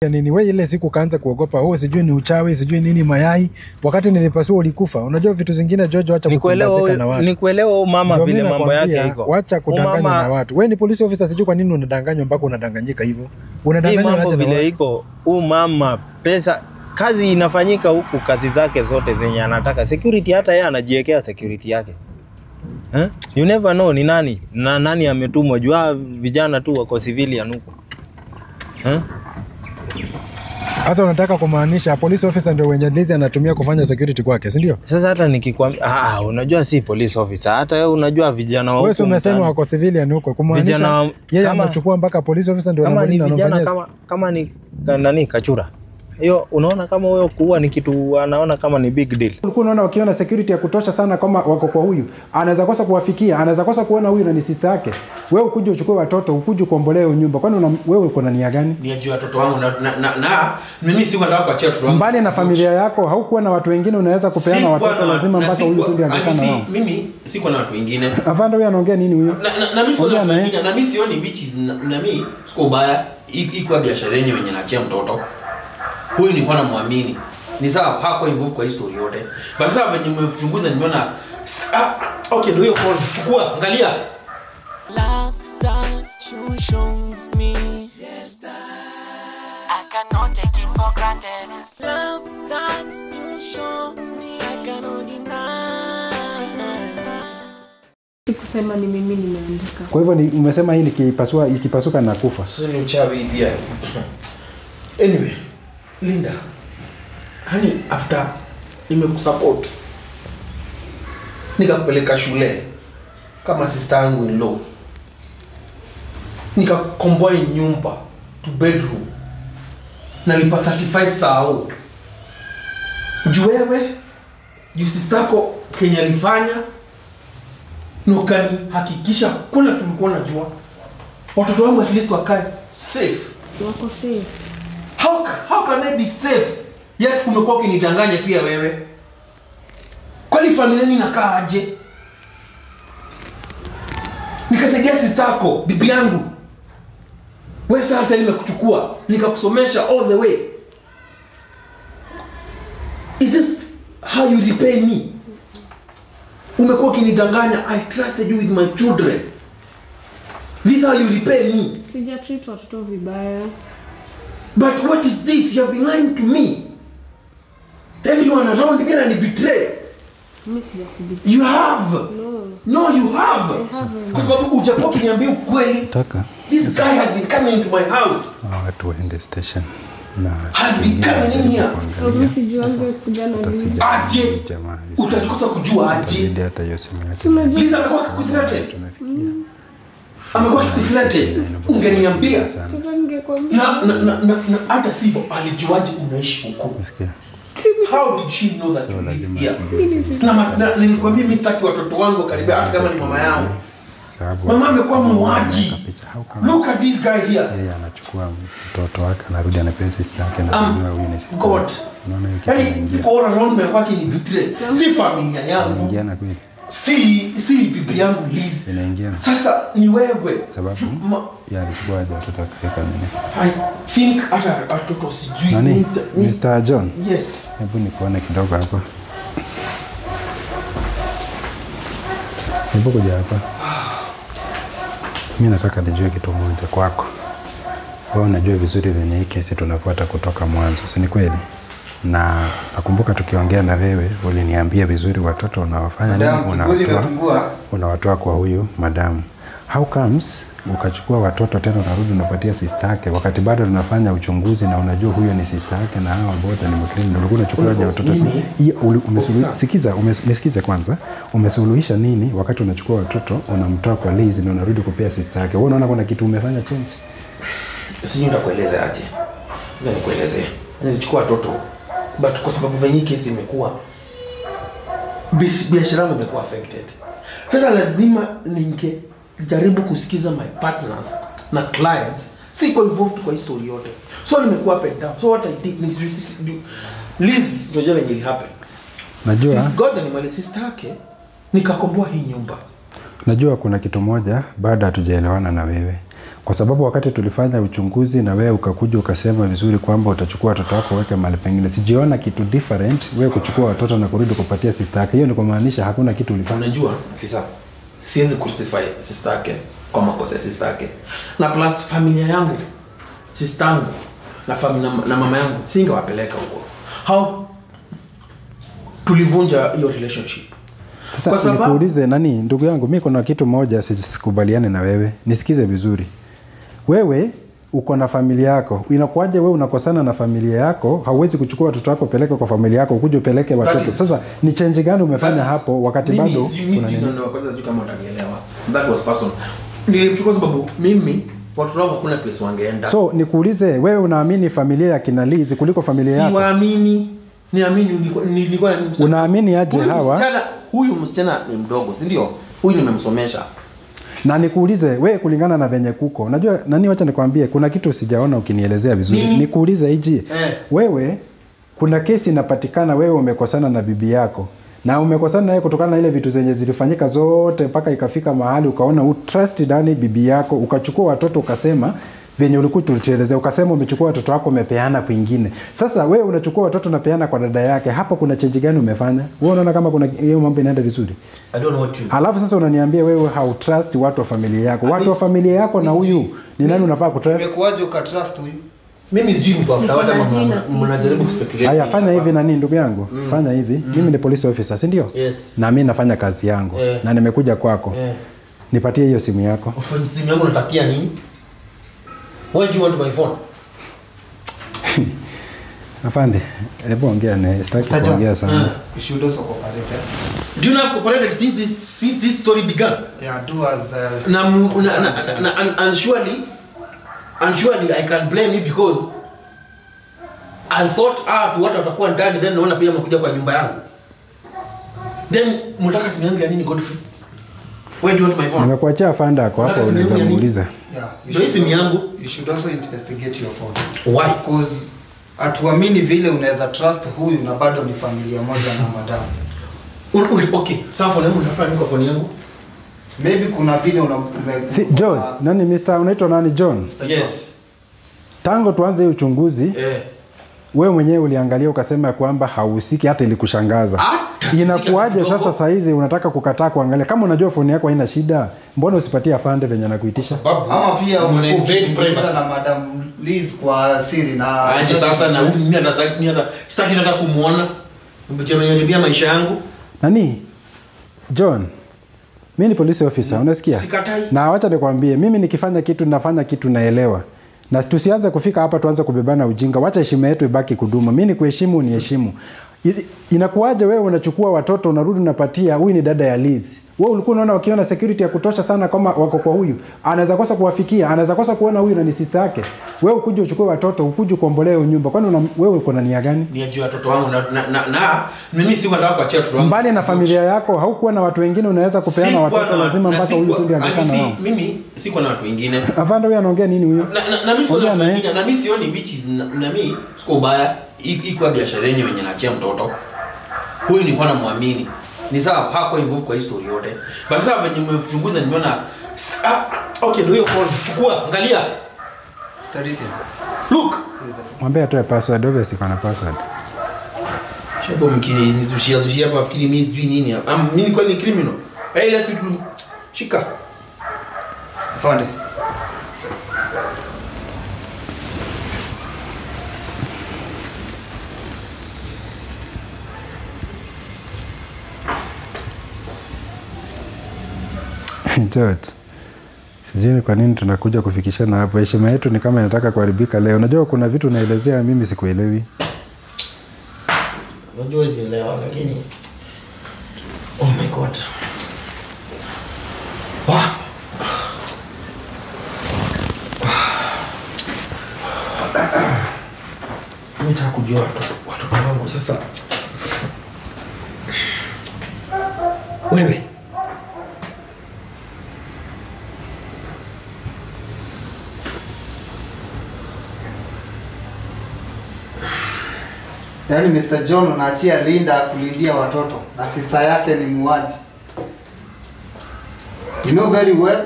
Nini wewe ile siku kaanza kuogopa sijui ni uchawi sijui nini mayai wakati nilipasua ulikufa. Unajua vitu zingine Jojo, acha kudanganya na watu. Nikuelewa mama vile mambo yake iko. Acha kudanganya na watu. Wewe ni police officer, sijui kwa nini unadanganywa mpaka unadanganyika hivyo. Unadanganywa na vile iko. Mama pesa kazi inafanyika huku, kazi zake zote zenye anataka. Security hata yeye anajiwekea security yake. You never know ni nani na nani ametumwa. Jua vijana tu wako civilian huko. Hata unataka kumaanisha police officer ndio wenye Lizi anatumia kufanya security kwake, si ndio? Sasa hata nikikwambia unajua si police officer, hata wewe unajua vijana wa huko. Wewe umesema wako civilian huko, kumaanisha yeye anachukua mpaka police officer ndio anamfanyia. Kama ni nani Kachura. Hiyo unaona kama wewe kuua ni kitu anaona kama ni big deal. Ulikuwa unaona wakiona security ya kutosha sana kama wako kwa huyu, anaweza kosa kuwafikia, anaweza kosa kuona huyu na ni sister yake. Wewe ukuje uchukue watoto, ukuje kuombolea nyumba. Kwani wewe uko na nia gani? Ni ajua watoto wangu na mimi si nataka kuachia watoto wangu. Mbali na familia yako, haukuwa na watu wengine unaweza kupeana watoto, lazima mpaka huyu tu ndiye angekana nao. Mimi siko na watu wengine. Afande huyu anaongea nini huyo? Na mimi siko na watu wengine, na mimi sioni bitches na mimi siko baya. Iko biashara yenyewe wenye naachia mtoto. Huyu ni kwa muamini. Ni sawa hako involve kwa history yote. Basi sasa venye mmechunguza nimeona okay ndio hiyo phone. Chukua, angalia. Love that you show me. Yes, that I cannot take it for granted. Love that you show me. I cannot deny. Kusema ni mimi nimeandika. Kwa hivyo umesema hii ikipasuka na kufa. Sasa ni uchawi pia. Anyway, Linda, hani after nimekusupport nikakupeleka shule kama sister yangu in law, nikakomboa nyumba to bedroom, nalipa 35,000. Wewe sister yako Kenya alifanya nukani hakikisha kuna tulikuwa najua watoto wangu at least wakae safe. Wako safe. How can I be safe? Yet umekuwa ukinidanganya pia wewe. Kwani familia yenu inakaa aje? Nikasaidia sister yako, bibi yangu. Wewe sasa nimekuchukua, nikakusomesha all the way. Is this how you repay me? Umekuwa ukinidanganya. I trusted you with my children. This is how you repay me. Sija treat watoto vibaya. But what is this? You have been lying to me. Everyone around me and betray. You have. No, you have. Kwa sababu ujapo kiniambia ukweli. This guy has been coming into my house. Watu waende station. Has been coming in here. Msijuange kujana Lizi. Aje. Utakosa kujua aje. Liza amekuwa kikuthreaten. Amekuwa kikuthreaten. Ungeniambia. Na hata sivyo alijuaje unaishi huko? How did she know that you live here? Na nilikwambia mimi sitaki watoto wangu karibia hata kama ni mama yangu. Mama amekuwa muuaji. Look at this guy here. Yeye anachukua mtoto wake anarudi anapewa sister yake na kujua huyu ni sister. God. Yaani all around me waki ni betray. Si familia yangu. Inaingiana kweli. Si bibi yangu Liz. Inaingiana. Sasa ni wewe. Sababu ya alichukua watoto akaweka nini? I think hata watoto sijui. Nani? Mr. John. Yes. Hebu nikuone kidogo hapa. Hebu kuja hapa. Mimi nataka nijue kitu moja kwako. Wewe unajua vizuri venye hii kesi tunafuata kutoka mwanzo, si ni kweli? Na nakumbuka tukiongea na wewe uliniambia vizuri watoto unawafanya nini, unawatoa kwa huyu madamu. How comes ukachukua watoto tena unarudi unapatia sister yake wakati bado tunafanya uchunguzi na unajua huyo ni sister yake na hawa wote ni mkristo, ulikuwa unachukua aje watoto? Sikiza kwanza, umesuluhisha nini wakati unachukua watoto unamtoa kwa Liz na unarudi kupea sister yake? Wewe unaona kuna kitu umefanya change? Sijui nitakueleza aje. Ngoja nikuelezee. Nilichukua watoto but kwa sababu venye kesi imekuwa biashara yangu imekuwa affected. Sasa lazima jaribu kusikiza my partners na clients. Siko involved kwa history yote. So nimekuwa up and down. So what I did next Liz ndio venye ili happen. Najua God ni mali sister yake nikakomboa hii nyumba. Najua kuna kitu moja baada hatujaelewana na wewe. Kwa sababu wakati tulifanya uchunguzi na wewe ukakuja ukasema vizuri kwamba utachukua watoto wako weke mahali pengine. Sijiona kitu different wewe kuchukua watoto na kurudi kupatia sister yake. Hiyo ni kumaanisha hakuna kitu ulifanya. Unajua afisa, siwezi crucify sister yake kwa makosa ya sister yake. Na plus familia yangu, sister yangu na familia na mama yangu singewapeleka huko. How tulivunja hiyo relationship. Sasa Kwa sababu nikuulize nani ndugu yangu, mimi kuna kitu moja sikubaliane na wewe. Nisikize vizuri. Wewe uko na familia yako. Inakuaje wewe unakosana na familia yako? Hauwezi kuchukua watoto wako peleke kwa familia yako, ukuje upeleke watoto. Sasa ni change gani umefanya hapo wakati bado kuna nini? Kwanza sijui kama utanielewa. That was personal. Nilimchukua sababu mimi watu wangu hakuna place wangeenda. So nikuulize, wewe unaamini familia ya kina Liz kuliko familia yako? Siwaamini. Niamini nilikuwa unaamini aje hawa? Huyu msichana ni mdogo, si ndio? Huyu nimemsomesha. Na nikuulize wewe kulingana na venye kuko. Unajua nani, wacha nikwambie kuna kitu sijaona ukinielezea vizuri. Nikuulize hiji. Wewe kuna kesi inapatikana wewe umekosana na bibi yako. Na umekosana naye kutokana na ile vitu zenye zilifanyika zote mpaka ikafika mahali ukaona utrust ndani bibi yako, ukachukua watoto ukasema venye ulikuwa tulituelezea, ukasema umechukua watoto wako umepeana kwingine. Sasa wewe unachukua watoto unapeana kwa dada yake. Hapo kuna change gani umefanya? Wewe unaona kama kuna hiyo mambo inaenda vizuri? I don't know what you. Halafu sasa unaniambia wewe hautrust watu wa familia yako. Watu wa familia yako na huyu ni nani unafaa kutrust? Imekuaje ukatrust huyu? Mimi sijui mtafuta hata mnajaribu kuspeculate. Haya, fanya hivi nani ndugu yangu? Fanya hivi. Mimi ni police officer, si ndio? Yes. Na mimi nafanya kazi yangu. Na nimekuja kwako. Nipatie hiyo simu yako. Ufanye simu yangu unatakia nini? Why do you want my phone? Afande, hebu ongea naye, sitaki kuongea sana. You should also cooperate. Do you not cooperate since this story began? Yeah, do as and surely I can blame you because I thought tu watu watakuwa ndani, then naona pia mkuja kwa nyumba yangu. Then mtaka simu yangu ya nini Godfrey? Where do you want my phone? Nimekuachia afande yako hapo, unaweza muuliza. Yeah, simu yangu. You should also investigate your phone. Why? Because atuamini vile unaweza trust huyu na bado ni familia moja na madam. Okay, sawa, phone yangu unafanya nini kwa phone yangu? Maybe kuna vile si John, nani Mr. unaitwa nani John? Yes. Tangu tuanze uchunguzi, wewe mwenyewe uliangalia ukasema kwamba hauhusiki, hata ilikushangaza. Inakuaje sasa saa hizi unataka kukataa kuangalia? Kama unajua phone yako haina shida, mbona usipatie afande venye anakuitisha? Ama pia unainvade na madam Liz kwa siri na aje sasa na mimi hata sitaki hata kumuona. Mmejaribia maisha yangu. Nani? John, mimi ni police officer, unasikia? Sikatai. Na wacha nikwambie, mimi nikifanya kitu nafanya kitu naelewa. Na tusianze kufika hapa tuanze kubebana ujinga. Wacha heshima yetu ibaki kudumu. Mimi nikuheshimu uniheshimu. Inakuaje wewe unachukua watoto unarudi unapatia huyu ni dada ya Liz. Wewe ulikuwa unaona wakiona security ya kutosha sana kama wako kwa huyu. Anaweza kosa kuwafikia, anaweza kosa kuona huyu na ni sister yake. Wewe ukuje uchukue watoto, ukuje kuombolea nyumba. Kwani wewe uko na nia gani? Ni ajua watoto wangu na mimi si nataka kuachia watoto wangu. Mbali na familia yako, haukuwa na watu wengine unaweza kupeana watoto lazima mpaka huyu tu ndiye angekana nao. Mimi siko na watu wengine. Afande huyu anaongea nini huyo? Na mimi siko na watu wengine. Na mimi sioni bitches na mimi siko baya. Iko biashara yenyewe wenye naachia mtoto. Huyu ni kwa muamini. Ni sawa hako involve kwa history yote. Basi sasa venye mmechunguza nimeona okay ndio hiyo phone chukua angalia. Studies. Look. Mwambie atoe password, obviously kana password. Shepo mkini nitushia hapa fikiri mimi sijui nini. Mimi kwa ni criminal. Hey let's do shika. Afande. George, sijui kwa nini tunakuja kufikishana hapo. Heshima yetu ni kama inataka kuharibika leo. Unajua kuna vitu naelezea mimi sikuelewi. Unajua sielewa lakini oh my god. Nataka kujua watoto wangu sasa. Wewe Yaani Mr. John unaachia Linda kulindia watoto na sister yake ni muuaji. You know very well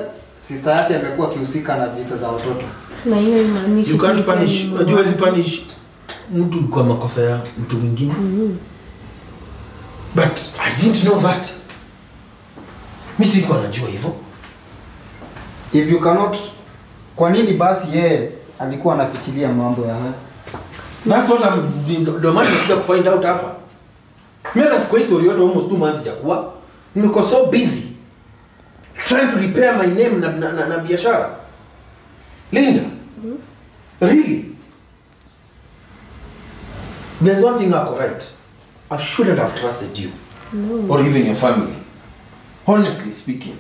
sister yake amekuwa akihusika na visa za watoto. Na hiyo imaanishi You can't punish. Unajua huwezi punish mtu kwa makosa ya mtu mwingine. But I didn't know that. Mimi sikuwa najua hivyo. If you cannot, kwa nini basi yeye alikuwa anafichilia mambo ya haya? That's what ndio maana nimekuja kufind out hapa. Mimi na siku hizo yote almost 2 months jakuwa. Nimekuwa so busy trying to repair my name na biashara. Linda. Really? There's one thing I right. I shouldn't have trusted you. No. Or even your family. Honestly speaking.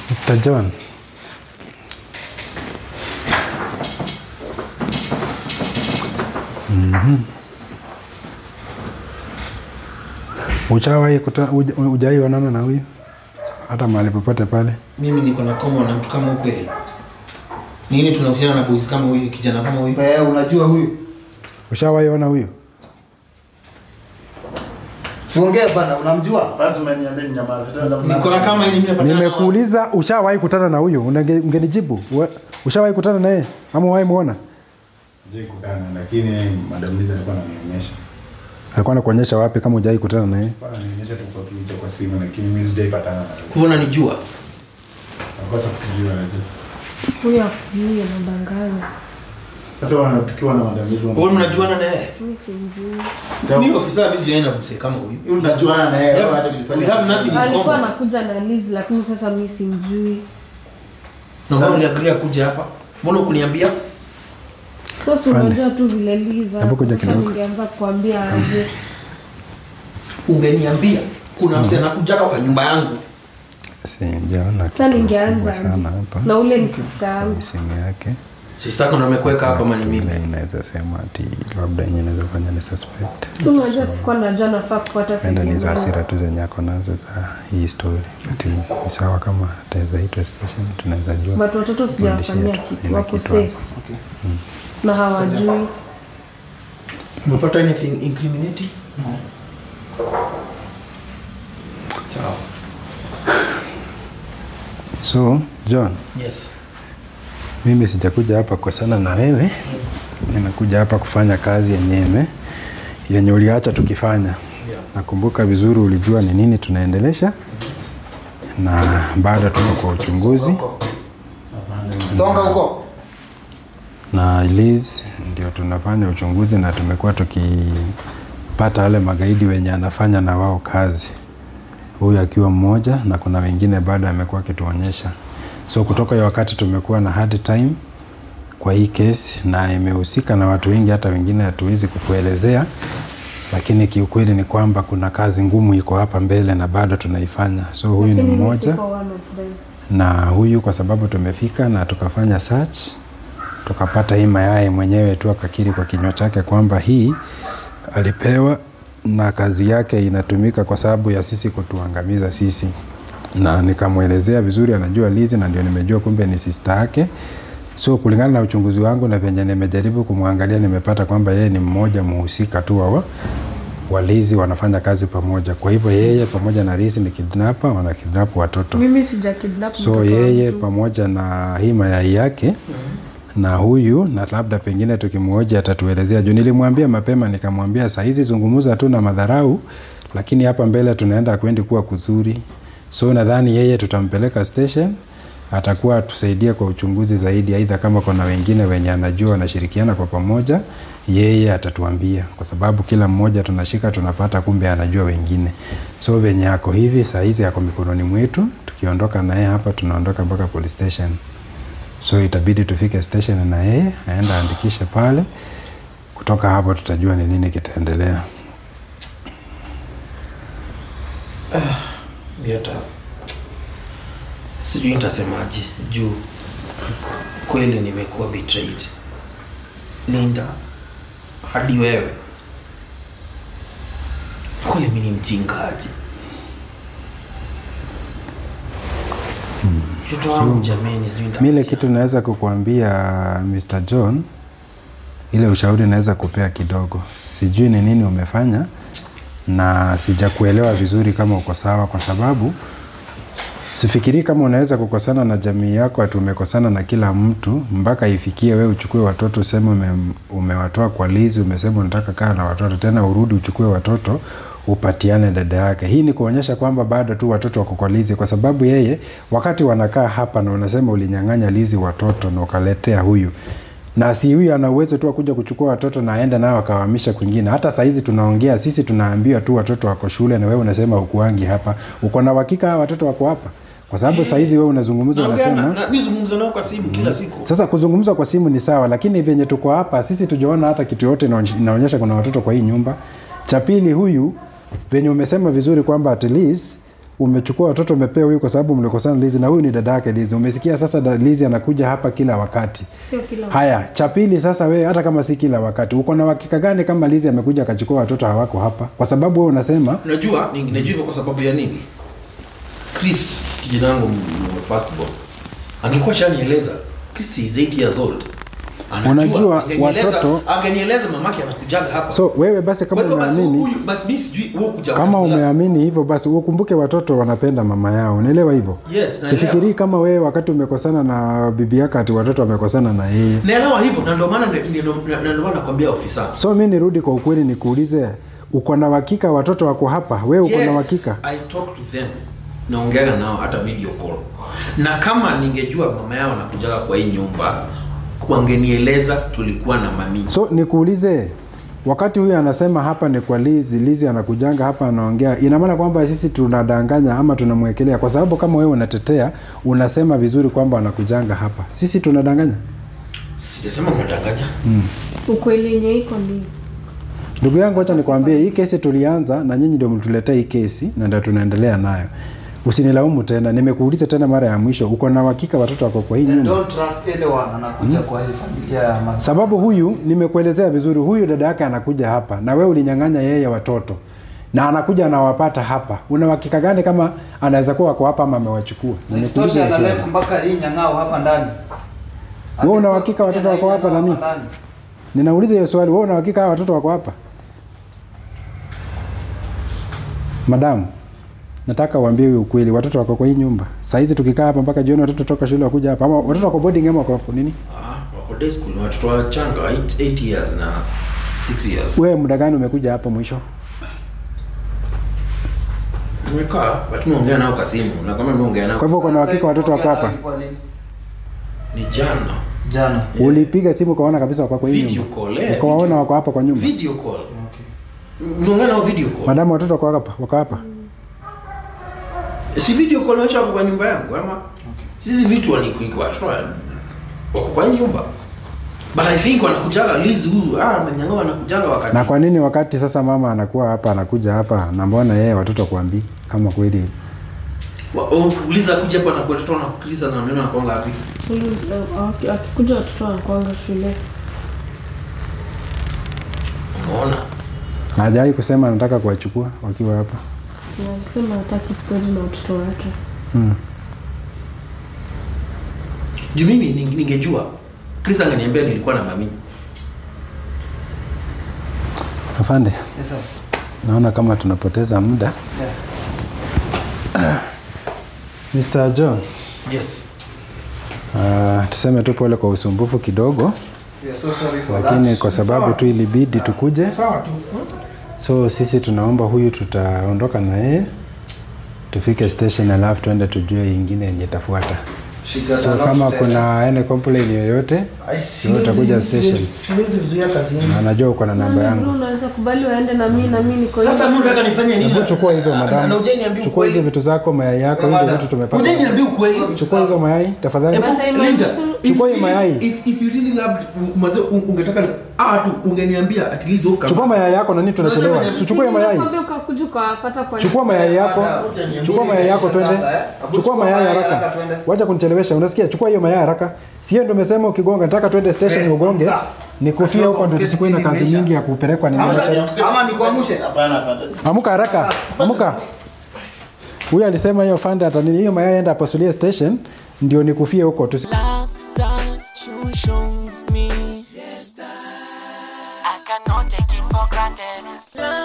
Mr. John. Hujawahi onana na huyu hata mahali popote pale? Mimi niko na common na mtu kama ukweli. Nini tunahusiana na boys kama huyu, kijana kama huyu? Unajua huyu? Ushawahi ona huyu? Tuongee bana, unamjua? Basi umeniambia nyamaza. Niko na kama hili mimi. Nimekuuliza ushawahi kutana na huyu? Ungenijibu. Ushawahi kutana na yeye ama wahi muona? Je, kutana lakini Madam Liza alikuwa ananionyesha. Alikuwa anakuonyesha wapi kama hujawahi kutana na yeye? Bana ananionyesha tu kwa picha kwa simu lakini mimi sijaipatana na yeye. Hivyo unanijua? Nakosa kujua aje. Huyu akuie madanganya. Sasa wanatukiwa na Madam Liza. Wewe unajuana na yeye? Mimi simjui. Mimi ofisa mimi sijaenda kumsee kama huyu. Unajuana na yeye hata kujifanya. We have nothing in common. Alikuwa anakuja na Liz lakini sasa mimi simjui. Na mbona uliagria kuja hapa? Mbona ukuniambia? Sasa unajua tu vile Liza. Hebu kuja kidogo. Ningeanza kukuambia aje. Ungeniambia kuna msee anakuja kwa nyumba yangu. Sijaona. Sasa ningeanza na ule ni sister yangu. Simu yake. Sister yako ndo amekuweka hapa mali mimi. Inaweza sema ati labda yenyewe inaweza fanya ni suspect. Tunajua sikuwa najua nafaa kufuata simu. Ndio ni hasira tu zenye yako nazo za hii story. Ati ni sawa kama ataweza itwa station tunaweza jua. But watoto sijawafanyia kitu wako safe. Okay. Na hawajui. Umepata anything incriminating? No. Sawa. So, John. Yes. Mimi sijakuja hapa kwa sana na wewe. Nimekuja hapa kufanya kazi yenye uliacha tukifanya. Nakumbuka vizuri ulijua ni nini tunaendelesha. Na baada tuko kwa uchunguzi. Songa huko. Na Liz ndio tunafanya uchunguzi na tumekuwa tukipata wale magaidi wenye anafanya na wao kazi. Huyu akiwa mmoja na kuna wengine bado amekuwa akituonyesha. So kutoka hiyo wakati tumekuwa na hard time kwa hii case na imehusika na watu wengi hata wengine hatuwezi kukuelezea, lakini kiukweli ni kwamba kuna kazi ngumu iko hapa mbele na bado tunaifanya. So huyu ni mmoja na huyu kwa sababu tumefika na tukafanya search tukapata hii mayai mwenyewe tu akakiri kwa kinywa chake kwamba hii alipewa na kazi yake inatumika kwa sababu ya sisi kutuangamiza sisi. Na nikamuelezea vizuri anajua Liz na ndio nimejua kumbe ni sister yake. So kulingana na uchunguzi wangu na venye nimejaribu kumwangalia nimepata kwamba yeye ni mmoja muhusika tu wa Liz wanafanya kazi pamoja. Kwa hivyo yeye pamoja na Liz ni kidnapper, wana kidnap watoto. Mimi sija kidnap. So yeye pamoja na hii mayai yake na huyu na labda pengine tukimhoja atatuelezea. Juu nilimwambia mapema nikamwambia saa hizi zungumza tu na madharau lakini hapa mbele tunaenda kwendi kuwa kuzuri. So nadhani yeye tutampeleka station atakuwa tusaidia kwa uchunguzi zaidi, aidha kama kuna wengine wenye anajua wanashirikiana kwa pamoja yeye atatuambia kwa sababu kila mmoja tunashika tunapata kumbe anajua wengine. So venye yako hivi saa hizi yako mikononi mwetu, tukiondoka na yeye hapa tunaondoka mpaka police station. So itabidi tufike station na yeye aenda andikishe pale, kutoka hapo tutajua ni nini kitaendelea. Yata. Sijui nitasemaje juu kweli nimekuwa betrayed. Linda, hadi wewe. Kweli mimi ni mjingaji. Mtoto wangu jameni, sijui ndio. Mile kitu naweza kukuambia Mr. John, ile ushauri naweza kupea kidogo. Sijui ni nini umefanya na sijakuelewa vizuri kama uko sawa, kwa sababu sifikiri kama unaweza kukosana na jamii yako ati umekosana na kila mtu mpaka ifikie wewe uchukue watoto useme umewatoa kwa Lizi, umesema unataka kaa na watoto tena urudi uchukue watoto upatiane dada yake. Hii ni kuonyesha kwamba bado tu watoto wako kwa Lizi, kwa sababu yeye wakati wanakaa hapa na unasema ulinyang'anya Lizi watoto na ukaletea huyu. Na si huyu ana uwezo tu kuja kuchukua watoto na aenda nao akawahamisha kwingine. Hata saa hizi tunaongea sisi tunaambiwa tu watoto wako shule na wewe unasema ukuangi hapa. Uko na hakika watoto wako hapa? Kwa sababu saa hizi wewe unazungumza unasema nizungumza nao kwa simu kila siku. Sasa kuzungumza kwa simu ni sawa, lakini venye tuko hapa sisi tujaona hata kitu yote inaonyesha kuna watoto kwa hii nyumba. Cha pili, huyu venye umesema vizuri kwamba at least umechukua watoto umepea huyu kwa sababu mlikosana Lizi, na huyu ni dada yake Lizi. Umesikia sasa Lizi anakuja hapa kila wakati. Sio kila wakati. Haya, cha pili sasa wewe hata kama si kila wakati, uko na hakika gani kama Lizi amekuja akachukua watoto hawako hapa? Kwa sababu wewe unasema unajua hivyo kwa sababu ya nini? Chris kijana wangu first born angekuwa shanieleza Chris is 8 years old. Unajua watoto angenieleza mamake anakujaga hapa. So wewe basi kama unaamini basi mimi sijui wewe kujaga. Kama umeamini hivyo basi ukumbuke watoto wanapenda mama yao. Unaelewa hivyo? Yes, sifikiri kama wewe wakati umekosana na bibi yako ati watoto wamekosana na yeye. Naelewa hivyo na ndio maana nakwambia ofisa. So mimi nirudi kwa ukweli nikuulize, uko na hakika watoto wako hapa? Wewe uko na hakika? I talk to them. Naongea nao hata video call. Na kama ningejua mama yao anakujaga kwa hii nyumba, wangenieleza tulikuwa na mami. So nikuulize, wakati huyu anasema hapa ni kwa Lizi, Lizi anakujanga hapa anaongea, ina maana kwamba sisi tunadanganya ama tunamwekelea? Kwa sababu kama wewe unatetea, unasema vizuri kwamba anakujanga hapa, sisi tunadanganya? Sijasema unadanganya. Ukweli yenyewe iko ndio. Ndugu yangu, acha nikwambie, hii kesi tulianza na nyinyi ndio mtuletea hii kesi na ndio tunaendelea nayo. Usinilaumu tena. Nimekuuliza tena mara ya mwisho, uko na hakika watoto wako kwa hii nyumba? Don't trust anyone anakuja kwa hii familia ya mama. Sababu huyu nimekuelezea vizuri, huyu dada yake anakuja hapa na wewe ulinyang'anya yeye watoto. Na anakuja anawapata hapa. Una hakika gani kama anaweza kuwa wako hapa ama amewachukua? Nimekuuliza analeta mpaka hii nyang'ao hapa ndani. Wewe una hakika watoto wako hapa nani? Ninauliza hiyo swali, wewe una hakika watoto wako hapa? Madam, nataka uambie ukweli, watoto wako kwa hii nyumba. Saa hizi tukikaa hapa mpaka jioni watoto toka shule wakuja hapa ama watoto wako boarding ama wako nini? Wako day school, watoto wachanga 8 years na 6 years. Wewe muda gani umekuja hapa mwisho? Nimekaa, but nimeongea nao kwa simu. Na kama nimeongea nao. Kwa hivyo kuna hakika watoto wako hapa? Ni jana. Ulipiga simu kaona kabisa wako kwa hii nyumba? Video call. Ukawaona wako hapa kwa nyumba? Video call. Okay. Nimeongea nao video call. Madam, watoto wako hapa? Wako hapa? Si video call wacha kwa nyumba yangu ama? Okay. Sisi vitu wanikuiko watoto wako kwa nyumba. But I think wanakujaga Lizi huyu, manyang'ao wanakujaga wakati. Na kwa nini wakati sasa mama anakuwa hapa anakuja hapa na mbona yeye watoto kuambii kama kweli? Uliza kuja hapa na kwa watoto wanakuuliza na neno anakuanga wapi? Akikuja watoto wanakuanga shule. Unaona? Hajai kusema anataka kuwachukua wakiwa hapa. Na kusema hataki story na watoto wake. Juu mimi ningejua Chris angeniambia nilikuwa na mami. Afande. Yes sir. Naona kama tunapoteza muda. Yeah. Mr. John. Yes. Tuseme tu pole kwa usumbufu kidogo. Yeah, so sorry for lakini that. Kwa sababu tu ilibidi tukuje. Sawa tu. So sisi tunaomba huyu tutaondoka na yeye. Tufike station alafu tuende tujue nyingine yenye tafuata. So kama kuna any complaint yoyote, utakuja station. Siwezi kuzuia kazi yangu. Na najua uko na namba yangu. Unaweza kubali waende na mimi niko hivi. Sasa mimi nataka nifanye nini? Hebu chukua hizo madam. Chukua hizo vitu zako, mayai yako, hizo vitu tumepata. Uje niambie ukweli. Chukua hizo mayai tafadhali. Linda, chukua hiyo mayai. If you really love maze ungetaka tu ungeniambia at least uka. Chukua mayai yako na nini tunachelewa. Chukua hiyo mayai. Ukakuja ukapata kwa. Chukua mayai yako. Chukua mayai yako twende. Chukua mayai haraka. Wacha kunichelewesha. Unasikia? Chukua hiyo mayai haraka. Sio ndio umesema ukigonga nataka twende station ugonge. Nikufia huko ndio tusikue na kazi nyingi ya kupelekwa ni mmoja. Ama nikuamshe? Hapana. Amuka haraka. Amuka. Huyu alisema hiyo fanda atanini hiyo mayai enda apasulie station ndio nikufie huko tu. Love that you show me. Yes, that I cannot take it for granted. Love